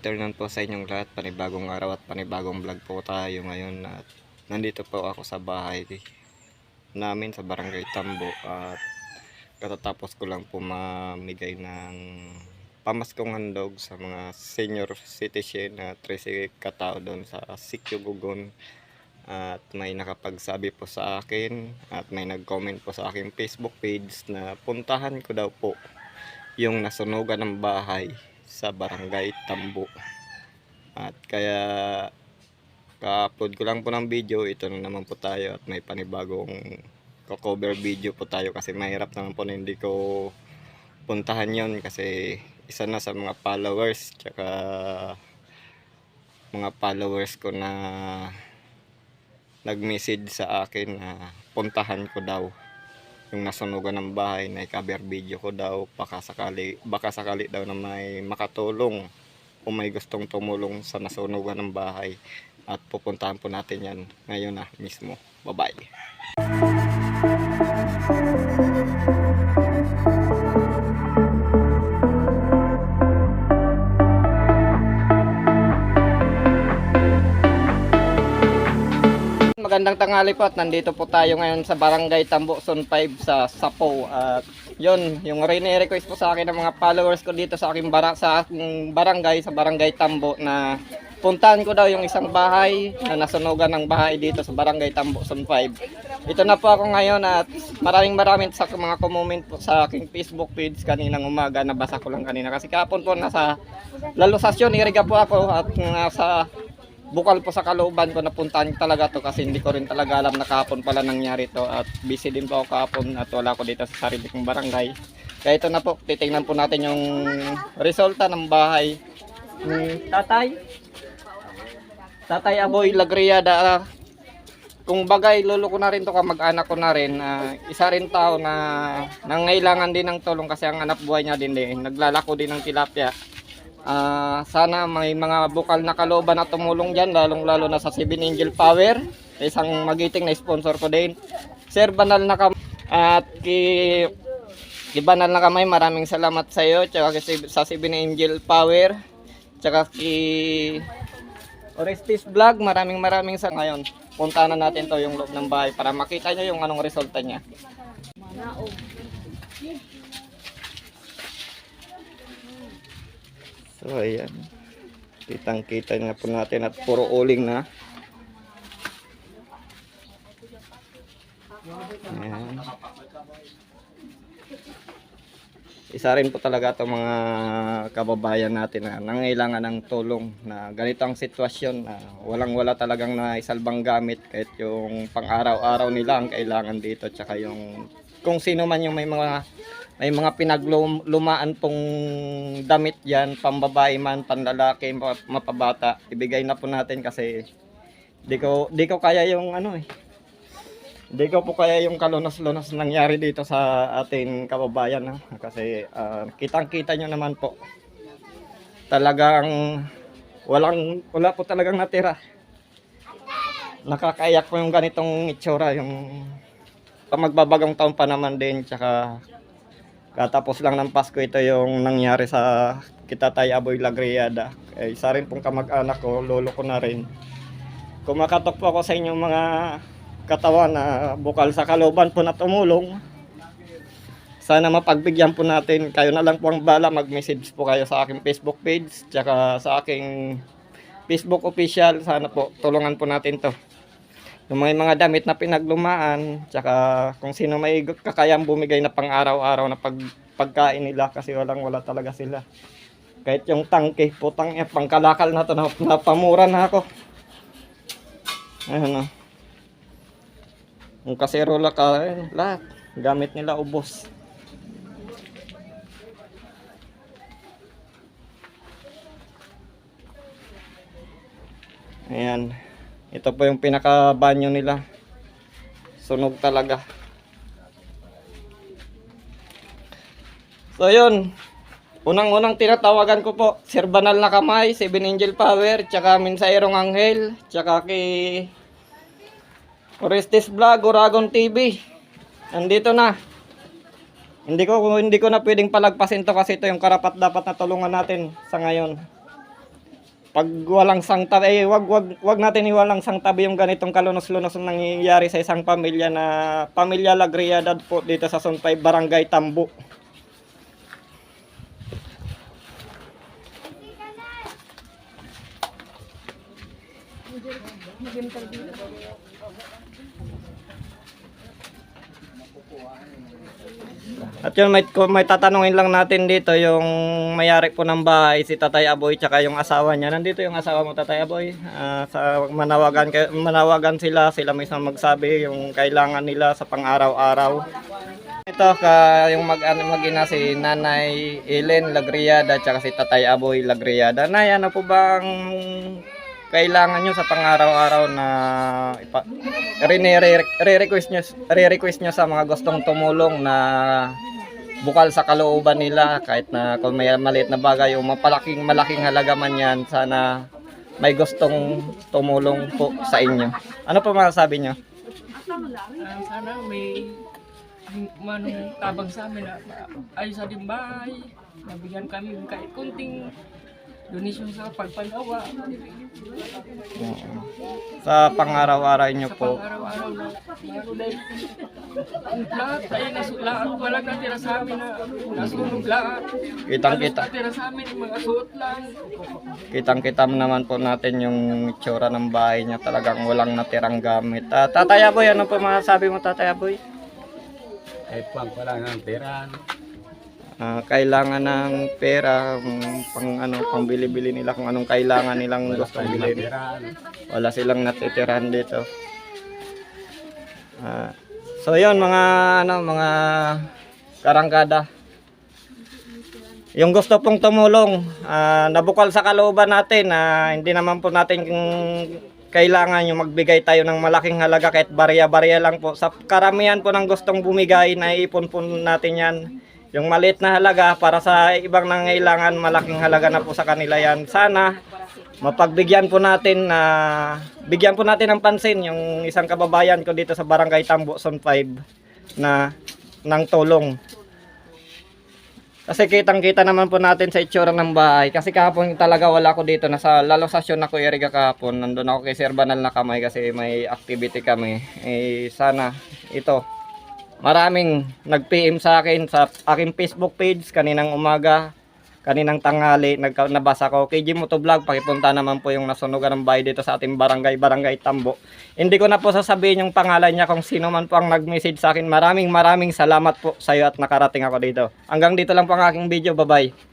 afternoon po sa inyong lahat. Panibagong araw at panibagong vlog po tayo ngayon. At nandito po ako sa bahay namin sa Barangay Tambo. At katatapos ko lang po mamigay ng pamaskong handog sa mga senior citizen na 13 katao doon sa Sikyo Gugon. At may nakapagsabi po sa akin at may nag-comment po sa aking Facebook page na puntahan ko daw po yung nasunugan ng bahay sa Barangay Tambo. At kaya ka-upload ko lang po ng video. Ito na naman po tayo at may panibagong cover video po tayo kasi mahirap naman po na hindi ko puntahan yon kasi isa na sa mga followers tsaka mga followers ko na nag-message sa akin na puntahan ko daw yung nasunugan ng bahay, na i-cover video ko daw, baka sakali daw na may makatulong o may gustong tumulong sa nasunugan ng bahay. At pupuntahan po natin yan ngayon na mismo. Bye bye. Magandang tanghali po at nandito po tayo ngayon sa Barangay Tambo, Zone 5 sa Sapo. At yun, yung request po sa akin ng mga followers ko dito sa aking barangay, sa Barangay Tambo, na puntahan ko daw yung isang bahay na nasunugan ng bahay dito sa Barangay Tambo, Zone 5. Ito na po ako ngayon at maraming sa mga comment po sa aking Facebook page kaninang umaga. Nabasa ko lang kanina kasi kahapon po nasa Lalosasyon, iriga po ako at nasa bukal po sa kalooban ko, napuntahan talaga to kasi hindi ko rin talaga alam na kahapon pala nangyari to at busy din po ako kahapon at wala ko dito sa sarili kong barangay. Kaya ito na po, titingnan po natin yung resulta ng bahay ni Tatay Aboy Lagriada. Kung bagay, lolo ko na rin to, kamag-anak ko na rin. Isa rin tao na nangailangan din ng tulong kasi ang anak buhay niya din naglalako din ng tilapia. Sana may mga bukal na kalooban na tumulong dyan, lalong-lalo na sa 7 Angel Power, isang magiting na sponsor ko din. Sir Banal na Kamay at Banal na Kamay, maraming salamat sa iyo, tsaka sa 7 Angel Power, tsaka Orestes Vlog, maraming sa ngayon. Punta na natin to yung loob ng bahay para makita nyo yung anong resulta niya. So ayan, kitang-kita na po natin at puro uling na. Ayan. Isa rin po talaga itong mga kababayan natin na nangailangan ng tulong na ganito ang sitwasyon na walang-wala talagang naisalbang gamit kahit yung pang-araw-araw nila ang kailangan dito, tsaka yung kung sino man yung may mga pinaglumaan pong damit yan, pambabae man, panlalaki, mapabata, ibigay na po natin kasi di ko kaya yung di ko po kaya yung kalunos-lunos nangyari dito sa ating kababayan kasi kitang-kita nyo naman po talagang wala po talagang natira. Nakakaiyak po yung ganitong itsura, yung magbabagong taon pa naman din, tsaka katapos lang ng Pasko ito yung nangyari sa Tatay Aboy Lagriada. Isa rin pong kamag-anak ko, lolo ko na rin. Kumakatok po ako sa inyong mga katawan na bukal sa kalooban po na tumulong. Sana mapagbigyan po natin. Kayo na lang po ang bala, mag-message po kayo sa aking Facebook page tsaka sa aking Facebook official. Sana po tulungan po natin to. Yung mga damit na pinaglumaan, tsaka kung sino may kakayang bumigay na pang araw-araw na pagkain nila kasi wala talaga sila. Kahit yung tangke, putang pangkalakal na to, napamura na ako. Ayan o. Yung kaserola lahat, gamit nila ubos. Ayan. Ito po yung pinaka-banyo nila. Sunog talaga. So yun. Unang-unang tinatawagan ko po, Sir Banal na Kamay, 7 Angel Power, tsaka Minsairong Anghel, tsaka kay Orestes Vlog, Oragon TV. Nandito na. Hindi ko na pwedeng palagpasin to kasi ito yung karapat dapat na tulungan natin sa ngayon. pag walang sangtabi, wag natin iwalang sangtabi yung ganitong kalunos-lunos na nangyayari sa isang pamilya na Pamilya Lagriadad po dito sa Zone 5, Barangay Tambo. At yun, may tatanungin lang natin dito yung may-ari po ng bahay, si Tatay Aboy, tsaka yung asawa niya. Nandito yung asawa mo, Tatay Aboy. Sa manawagan sila mismo magsabi yung kailangan nila sa pang-araw-araw. Ito yung mag-ina si Nanay Ellen Lagriada tsaka si Tatay Aboy Lagriada. Nay, ano po bang kailangan nyo sa pang-araw-araw na re-request nyo sa mga gustong tumulong na bukal sa kalooban nila, kahit na kung may maliit na bagay o malaking halaga man yan, sana may gustong tumulong po sa inyo. Ano po masasabi nyo? Sana may manong tabang sa amin na ayos sa bahay, nabigyan kami kahit kunting donation sa pagpanawa. Sa pang-araw-araw nyo po. Araw-araw na meron dahil lahat tayo lahat walang natira sa amin na nasunog lahat. Kitang-kita. Natira sa amin yung mga suot lang. Kitang-kita naman po natin yung itsura ng bahay niya, talagang walang natirang gamit. Tatay Aboy, ano po masasabi mo, Tatay Aboy? Wala ng pera. Kailangan ng pera pang bili-bili nila kung anong kailangan nilang gustong bilhin. Wala silang natitirahan dito. So yun mga karangkada. Yung gusto pong tumulong, nabukal sa kalooban natin na hindi naman po natin kailangan yung magbigay tayo ng malaking halaga kahit barya-barya lang po. Sa karamihan po ng gustong bumigay, naiipon po natin yan. Yung maliit na halaga para sa ibang nangailangan, malaking halaga na po sa kanila yan. Sana mapagbigyan po natin bigyan po natin ng pansin yung isang kababayan ko dito sa Barangay Tambo, Zone 5 ng tulong. Kasi kitang-kita naman po natin sa itsura ng bahay. Kasi kahapon talaga wala ko dito. Nasa lalosasyon ako Iriga kahapon. Nandun ako kay Sir Banal na Kamay kasi may activity kami. Sana ito. Maraming nag-PM sa akin sa aking Facebook page kaninang umaga, kaninang tanghali, nabasa ko. KG Motovlog, pakipunta naman po yung nasunugan ng bahay dito sa ating Barangay Tambo. Hindi ko na po sasabihin yung pangalan niya kung sino man po ang nag-message sa akin. Maraming salamat po sa iyo at nakarating ako dito. Hanggang dito lang po ang aking video. Bye-bye.